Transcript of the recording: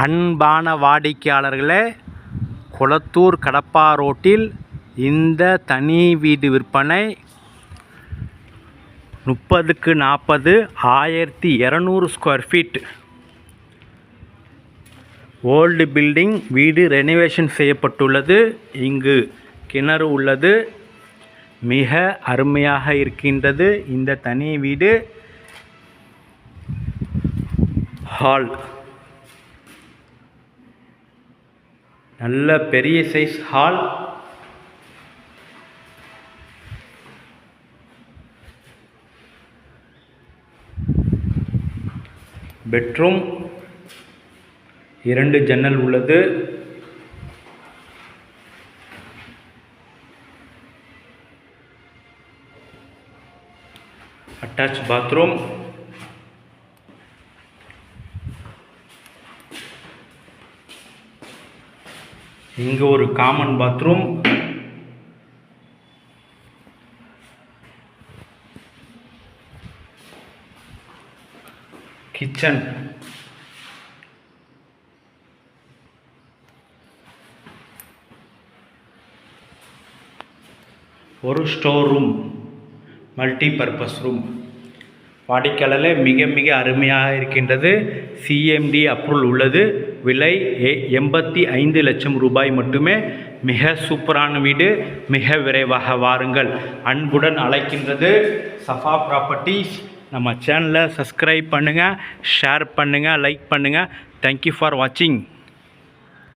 அன்பான வாடிக்கையாளர்களே, கொளத்தூர் கடப்பா ரோட்டில் இந்த தனி வீடு விற்பனை 30க்கு 40 1200 ஸ்கொயர் ஃபீட் ஓல்டு பில்டிங் வீடு ரெனோவேஷன் செய்யப்பட்டுள்ளது. இங்கு கிணறு உள்ளது. மிக அருமையாக இருக்கின்றது இந்த தனி வீடு. ஹால் நல்ல பெரிய சைஸ் ஹால். பெட்ரூம் 2 ஜன்னல் உள்ளது. Attach bathroom. இங்கு ஒரு காமன் பாத்ரூம். கிச்சன். ஒரு store room, multi purpose room. வாடிக்கையாளர்களே, மிக மிக அருமையாக இருக்கின்றது. சிஎம்டி அப்ரூவல் உள்ளது. விலை 85 லட்சம் ரூபாய் மட்டுமே. மிக சூப்பரான வீடு. மிக விரைவாக வாருங்கள். அன்புடன் அழைக்கின்றது சஃபா ப்ராப்பர்ட்டிஸ். நம்ம சேனலை சப்ஸ்கிரைப் பண்ணுங்கள், ஷேர் பண்ணுங்கள், லைக் பண்ணுங்கள். தேங்க்யூ ஃபார் வாட்சிங்.